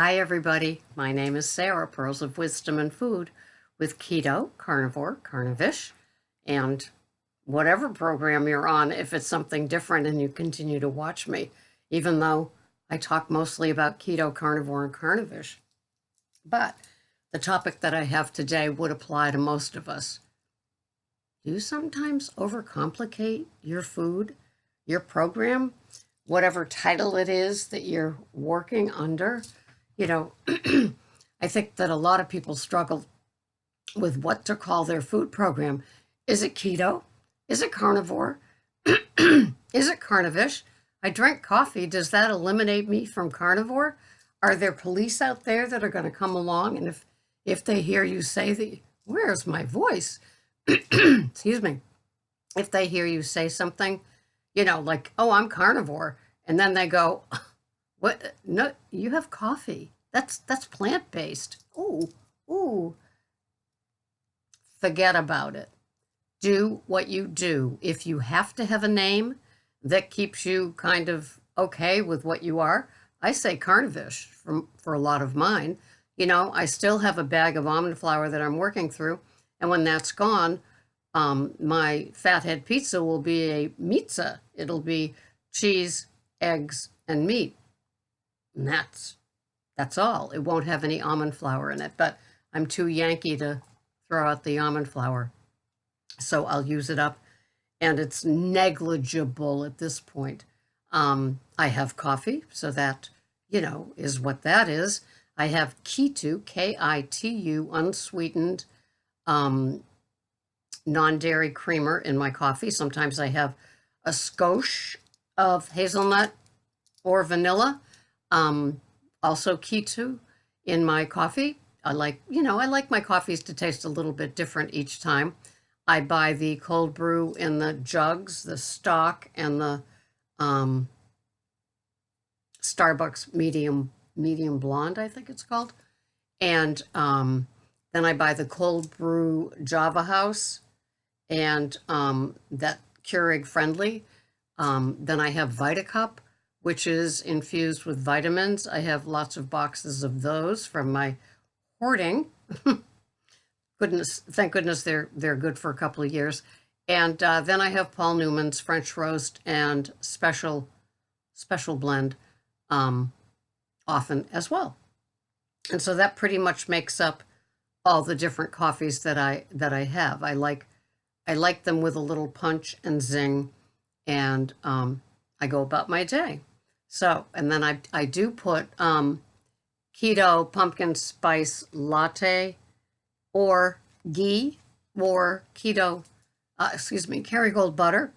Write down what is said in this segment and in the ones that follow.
Hi, everybody. My name is Sarah, Pearls of Wisdom and Food, with Keto, Carnivore, Carnivish, and whatever program you're on, if it's something different and you continue to watch me, even though I talk mostly about Keto, Carnivore, and Carnivish. But the topic that I have today would apply to most of us. Do you sometimes overcomplicate your food, your program, whatever title it is that you're working under? You know, I think that a lot of people struggle with what to call their food program. Is it keto? Is it carnivore? Is it carnivish? I drink coffee. Does that eliminate me from carnivore? Are there police out there that are going to come along and if they hear you say that, where's my voice? Excuse me. If they hear you say something, like, oh, I'm carnivore, and then they go, what? No, you have coffee. That's plant-based. Ooh. Forget about it. Do what you do. If you have to have a name that keeps you kind of okay with what you are, I say carnivish for a lot of mine. I still have a bag of almond flour that I'm working through, and when that's gone, my fathead pizza will be a pizza. It'll be cheese, eggs, and meat. And that's all. It won't have any almond flour in it, but I'm too Yankee to throw out the almond flour. So I'll use it up, and it's negligible at this point. I have coffee, so that, is what that is. I have Keto, Kitu, unsweetened, non-dairy creamer in my coffee. Sometimes I have a skosh of hazelnut or vanilla. Also Keto in my coffee. I like my coffees to taste a little bit different each time. I buy the cold brew in the jugs, the stock, and the Starbucks medium blonde, I think it's called. And then I buy the cold brew Java House and that Keurig friendly. Then I have VitaCup, which is infused with vitamins. I have lots of boxes of those from my hoarding. Thank goodness they're good for a couple of years. And then I have Paul Newman's French roast and special blend often as well. And so that pretty much makes up all the different coffees that I have. I like them with a little punch and zing, and I go about my day. So, and then I do put keto pumpkin spice latte or ghee or keto, Kerrygold butter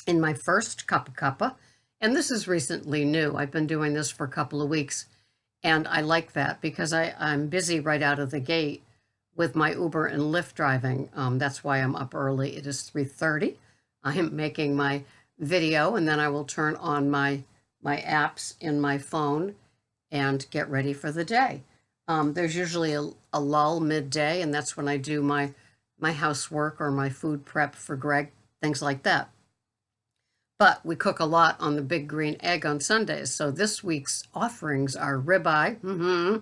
in my first cuppa. And this is recently new. I've been doing this for a couple of weeks, and I like that because I'm busy right out of the gate with my Uber and Lyft driving. That's why I'm up early. It is 3:30. I am making my video, and then I will turn on my apps in my phone and get ready for the day. There's usually a lull midday, and that's when I do my housework or my food prep for Greg, things like that. But we cook a lot on the Big Green Egg on Sundays. So this week's offerings are ribeye.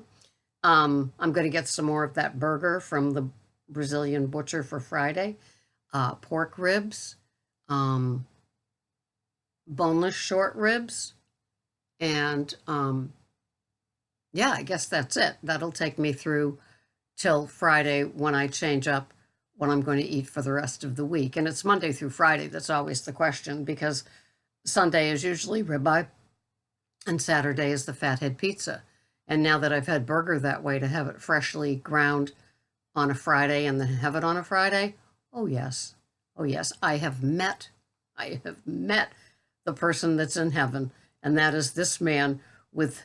I'm going to get some more of that burger from the Brazilian butcher for Friday. Pork ribs, boneless short ribs, and yeah, I guess that's it. That'll take me through till Friday when I change up what I'm going to eat for the rest of the week. And it's Monday through Friday. That's always the question, because Sunday is usually ribeye and Saturday is the fathead pizza. And now that I've had burger that way, to have it freshly ground on a Friday and then have it on a Friday, oh yes. I have met the person that's in heaven, and that is this man with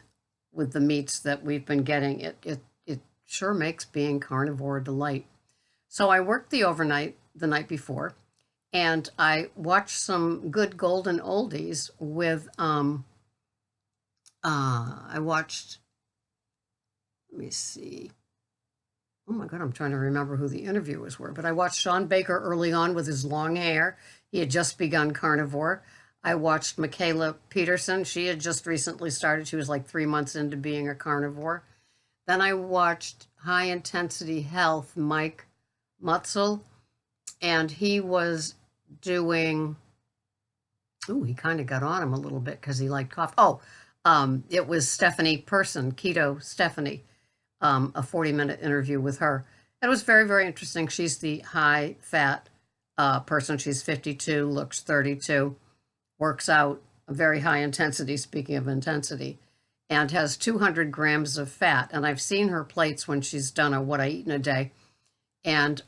the meats that we've been getting. It sure makes being carnivore a delight. So I worked the overnight the night before, and I watched some good golden oldies with I watched, let me see. Oh my God, I'm trying to remember who the interviewers were, but I watched Sean Baker early on with his long hair. He had just begun carnivore. I watched Michaela Peterson. She had just recently started. She was like 3 months into being a carnivore. Then I watched High Intensity Health, Mike Mutzel, and he was doing, ooh, he kind of got on him a little bit because he liked coffee. Oh, it was Stephanie Person, Keto Stephanie, a 40-minute interview with her. It was very, very interesting. She's the high fat person. She's 52, looks 32, works out very high intensity, speaking of intensity, and has 200 grams of fat. And I've seen her plates when she's done a what I eat in a day. And,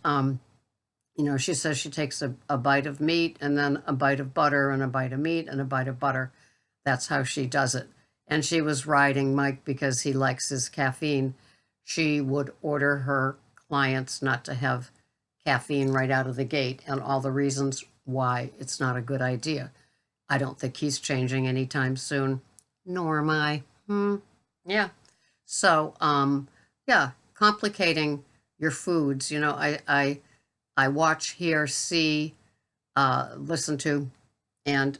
she says she takes a bite of meat and then a bite of butter and a bite of meat and a bite of butter. That's how she does it. And she was riding Mike because he likes his caffeine. She would order her clients not to have caffeine right out of the gate and all the reasons why it's not a good idea. I don't think he's changing anytime soon, nor am I. Yeah. So, yeah, complicating your foods. I watch, hear, see, listen to, and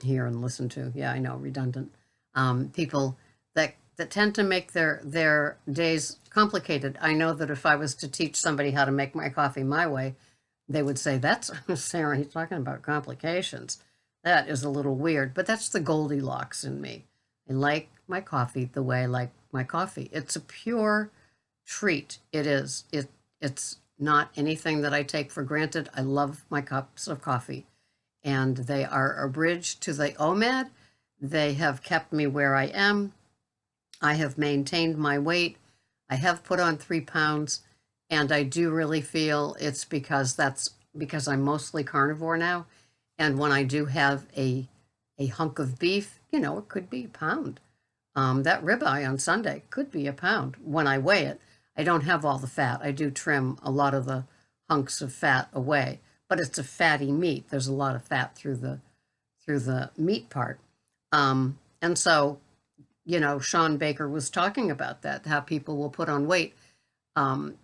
hear and listen to. Yeah, I know, redundant. People that tend to make their days complicated. I know that if I was to teach somebody how to make my coffee my way, they would say, "That's Sarah. He's talking about complications. That is a little weird." But that's the Goldilocks in me. I like my coffee the way I like my coffee. It's a pure treat. It is. It's not anything that I take for granted. I love my cups of coffee, and they are a bridge to the OMAD. They have kept me where I am. I have maintained my weight. I have put on 3 pounds, and I do really feel it's because I'm mostly carnivore now. And when I do have a hunk of beef, it could be a pound. That ribeye on Sunday could be a pound when I weigh it. I don't have all the fat. I do trim a lot of the hunks of fat away, but it's a fatty meat. There's a lot of fat through the meat part. And so, Sean Baker was talking about that, how people will put on weight and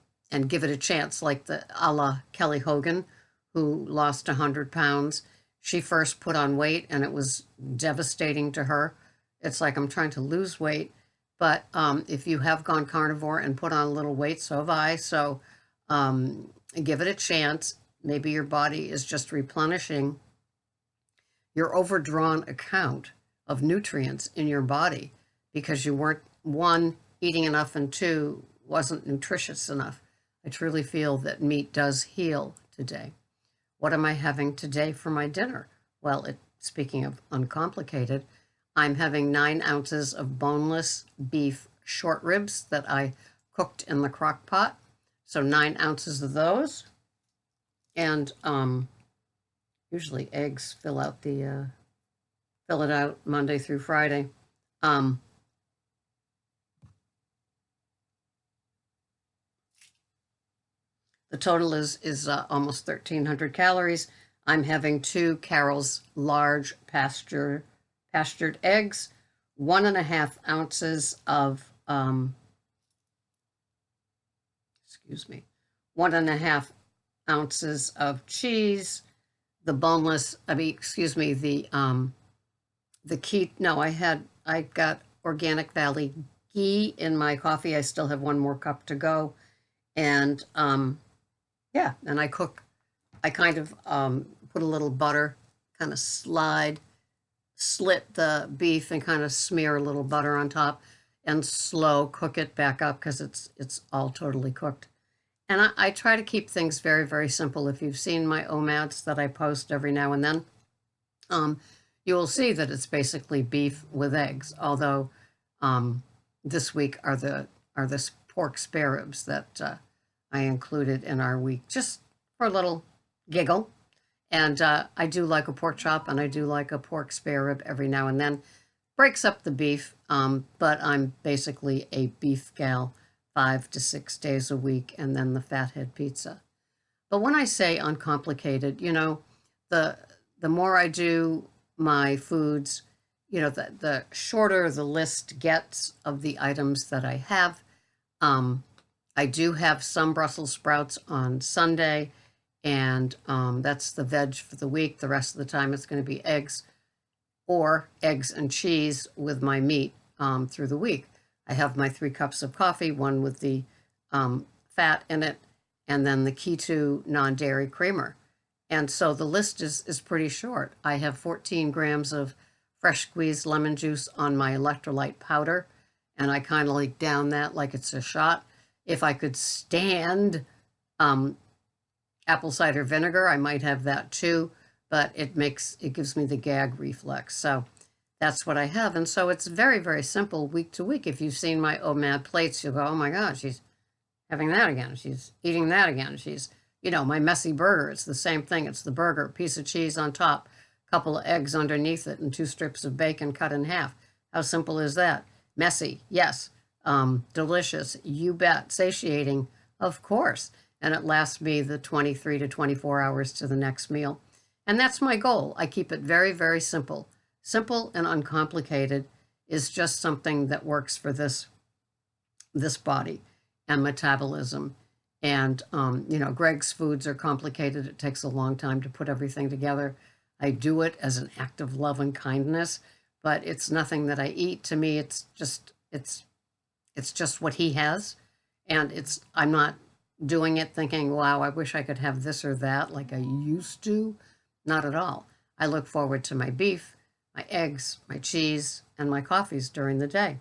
give it a chance, like a la Kelly Hogan, who lost 100 pounds. She first put on weight, and it was devastating to her. It's like, I'm trying to lose weight. But if you have gone carnivore and put on a little weight, so have I. So give it a chance. Maybe your body is just replenishing your overdrawn account of nutrients in your body because you weren't, one, eating enough, and two, wasn't nutritious enough. I truly feel that meat does heal today. What am I having today for my dinner? Well, speaking of uncomplicated, I'm having 9 ounces of boneless beef short ribs that I cooked in the crock pot. So 9 ounces of those. And usually eggs fill it out Monday through Friday. The total is almost 1,300 calories. I'm having 2 Carol's large pastured eggs, 1.5 ounces of 1.5 ounces of cheese, the boneless. I got Organic Valley ghee in my coffee. I still have 1 more cup to go, and and I kind of put a little butter, kind of slit the beef and kind of smear a little butter on top and slow cook it back up because it's all totally cooked. And I try to keep things very, very simple. If you've seen my OMADs that I post every now and then, you will see that it's basically beef with eggs. Although this week are the pork spare ribs that I included in our week just for a little giggle. And I do like a pork chop, and I do like a pork spare rib every now and then. Breaks up the beef, but I'm basically a beef gal 5 to 6 days a week, and then the fathead pizza. But when I say uncomplicated, the more I do my foods, the shorter the list gets of the items that I have. I do have some Brussels sprouts on Sunday, and that's the veg for the week. The rest of the time it's going to be eggs or eggs and cheese with my meat through the week. I have my 3 cups of coffee, one with the fat in it, and then the Keto non-dairy creamer. And so the list is pretty short. I have 14 grams of fresh squeezed lemon juice on my electrolyte powder, and I kind of like down that like it's a shot. If I could stand apple cider vinegar, I might have that too, but it gives me the gag reflex. So that's what I have. And so it's very, very simple week to week. If you've seen my OMAD plates, you'll go, oh my God, she's having that again. She's eating that again. She's, my messy burger. It's the same thing. It's the burger, piece of cheese on top, couple of eggs underneath it, and 2 strips of bacon cut in half. How simple is that? Messy, yes. Delicious, you bet. Satiating, of course. And it lasts me the 23 to 24 hours to the next meal. And that's my goal. I keep it very, very simple. Simple and uncomplicated is just something that works for this body and metabolism. And, Greg's foods are complicated. It takes a long time to put everything together. I do it as an act of love and kindness, but it's nothing that I eat. To me, it's just what he has. And I'm not doing it thinking, wow, I wish I could have this or that like I used to. Not at all. I look forward to my beef, my eggs, my cheese, and my coffees during the day.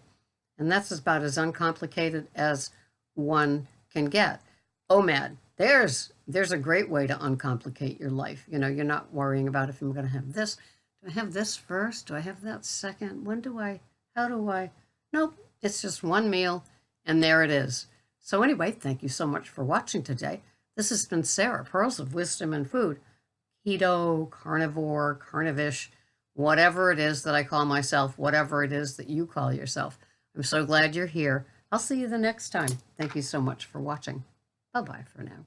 And that's about as uncomplicated as one can get. OMAD, there's a great way to uncomplicate your life. You're not worrying about if I'm going to have this. Do I have this first? Do I have that second? How do I? Nope, it's just one meal, and there it is. So anyway, thank you so much for watching today. This has been Sarah, Pearls of Wisdom and Food. Keto, carnivore, carnivish, whatever it is that I call myself, whatever it is that you call yourself. I'm so glad you're here. I'll see you the next time. Thank you so much for watching. Bye-bye for now.